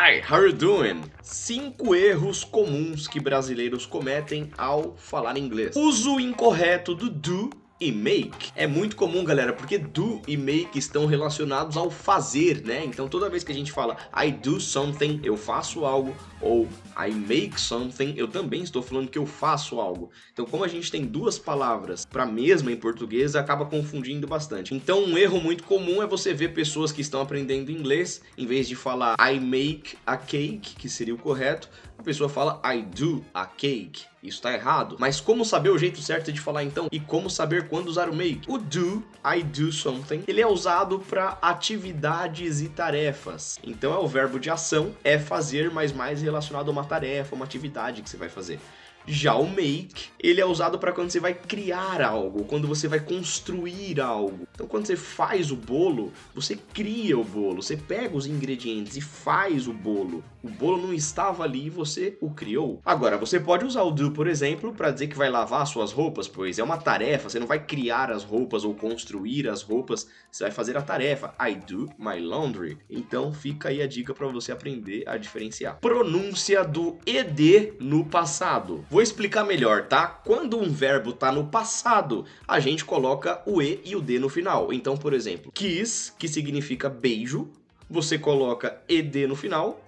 Hi, how you doing? 5 erros comuns que brasileiros cometem ao falar inglês. Uso incorreto do do e make. É muito comum, galera, porque do e make estão relacionados ao fazer, né? Então toda vez que a gente fala I do something, eu faço algo, ou I make something, eu também estou falando que eu faço algo. Então como a gente tem duas palavras para a mesma em português, acaba confundindo bastante. Então um erro muito comum é você ver pessoas que estão aprendendo inglês, em vez de falar I make a cake, que seria o correto, a pessoa fala I do a cake. Isso tá errado. Mas como saber o jeito certo de falar então? E como saber quando usar o make? O do, I do something, ele é usado para atividades e tarefas. Então é o verbo de ação, é fazer, mas mais relacionado a uma tarefa, uma atividade que você vai fazer. Já o make, ele é usado para quando você vai criar algo, quando você vai construir algo. Então quando você faz o bolo, você cria o bolo, você pega os ingredientes e faz o bolo. O bolo não estava ali e você o criou. Agora, você pode usar o do, por exemplo, para dizer que vai lavar suas roupas, pois é uma tarefa, você não vai criar as roupas ou construir as roupas, você vai fazer a tarefa. I do my laundry. Então fica aí a dica para você aprender a diferenciar. Pronúncia do ed no passado. Vou explicar melhor, tá? Quando um verbo tá no passado, a gente coloca o e e o d no final. Então, por exemplo, kiss, que significa beijo, você coloca ed no final,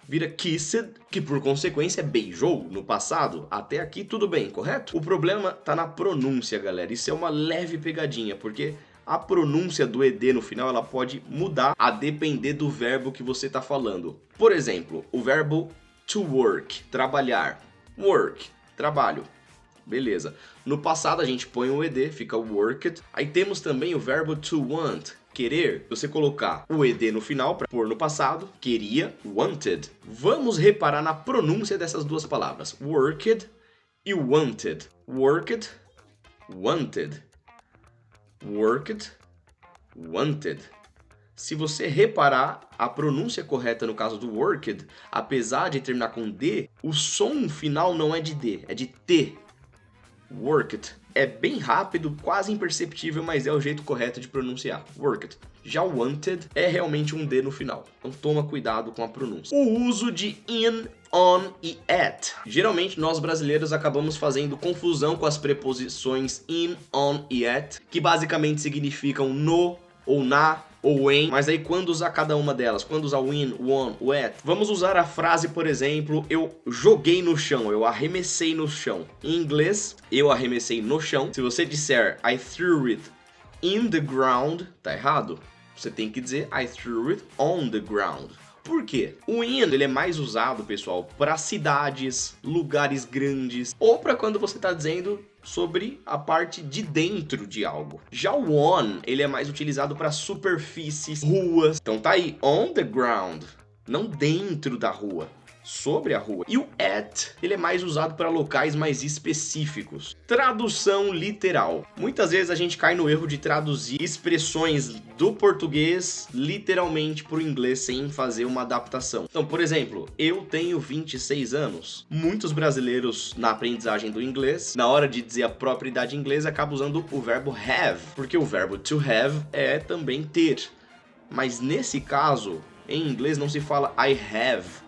vira kissed, que por consequência beijou no passado. Até aqui tudo bem, correto? O problema tá na pronúncia, galera. Isso é uma leve pegadinha, porque a pronúncia do ed no final ela pode mudar a depender do verbo que você tá falando. Por exemplo, o verbo to work, trabalhar. Work, trabalho. Beleza. No passado a gente põe o ed, fica worked. Aí temos também o verbo to want, querer. Você colocar o ed no final para pôr no passado, queria, wanted. Vamos reparar na pronúncia dessas duas palavras, worked e wanted. Worked, wanted. Worked, wanted. Se você reparar, a pronúncia correta no caso do worked, apesar de terminar com D, o som final não é de D, é de T. Worked. É bem rápido, quase imperceptível, mas é o jeito correto de pronunciar. Worked. Já wanted é realmente um D no final. Então toma cuidado com a pronúncia. O uso de in, on e at. Geralmente nós brasileiros acabamos fazendo confusão com as preposições in, on e at, que basicamente significam no ou na ou em, mas aí quando usar cada uma delas? Quando usar o in, o on, o at? Vamos usar a frase, por exemplo, eu joguei no chão, eu arremessei no chão. Em inglês, eu arremessei no chão. Se você disser I threw it in the ground, tá errado. Você tem que dizer I threw it on the ground. Por quê? O in, ele é mais usado, pessoal, para cidades, lugares grandes, ou para quando você está dizendo sobre a parte de dentro de algo. Já o on, ele é mais utilizado para superfícies, ruas. Então tá aí, on the ground, não dentro da rua, sobre a rua. E o at, ele é mais usado para locais mais específicos. Tradução literal. Muitas vezes a gente cai no erro de traduzir expressões do português literalmente para o inglês sem fazer uma adaptação. Então, por exemplo, eu tenho 26 anos. Muitos brasileiros na aprendizagem do inglês, na hora de dizer a própria idade inglesa, acabam usando o verbo have, porque o verbo to have é também ter. Mas nesse caso, em inglês não se fala I have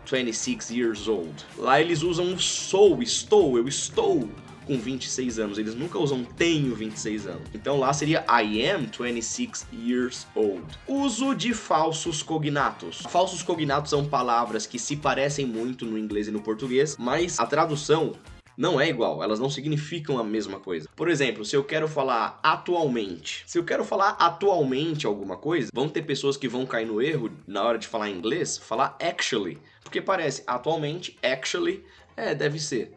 26 years old. Lá eles usam o sou, estou, eu estou com 26 anos. Eles nunca usam tenho 26 anos. Então lá seria I am 26 years old. Uso de falsos cognatos. Falsos cognatos são palavras que se parecem muito no inglês e no português, mas a tradução não é igual, elas não significam a mesma coisa. Por exemplo, se eu quero falar atualmente, se eu quero falar atualmente alguma coisa, vão ter pessoas que vão cair no erro, na hora de falar em inglês, falar actually, porque parece atualmente, actually, deve ser.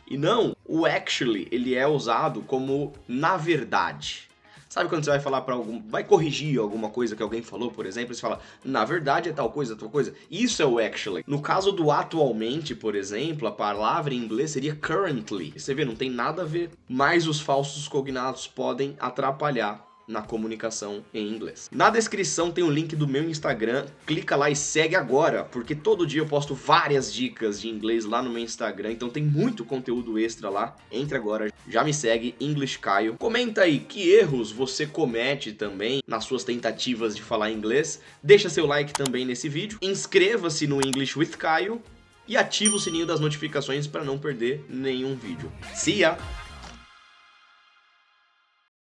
E não, o actually, ele é usado como na verdade. Sabe quando você vai falar para algum, vai corrigir alguma coisa que alguém falou, por exemplo, você fala, na verdade é tal coisa, tal coisa. Isso é o actually. No caso do atualmente, por exemplo, a palavra em inglês seria currently. Você vê, não tem nada a ver. Mas os falsos cognatos podem atrapalhar na comunicação em inglês. Na descrição tem o link do meu Instagram, clica lá e segue agora, porque todo dia eu posto várias dicas de inglês lá no meu Instagram, então tem muito conteúdo extra lá. Entre agora, já me segue, English Caio. Comenta aí que erros você comete também nas suas tentativas de falar inglês. Deixa seu like também nesse vídeo, inscreva-se no English with Caio e ativa o sininho das notificações para não perder nenhum vídeo. See ya!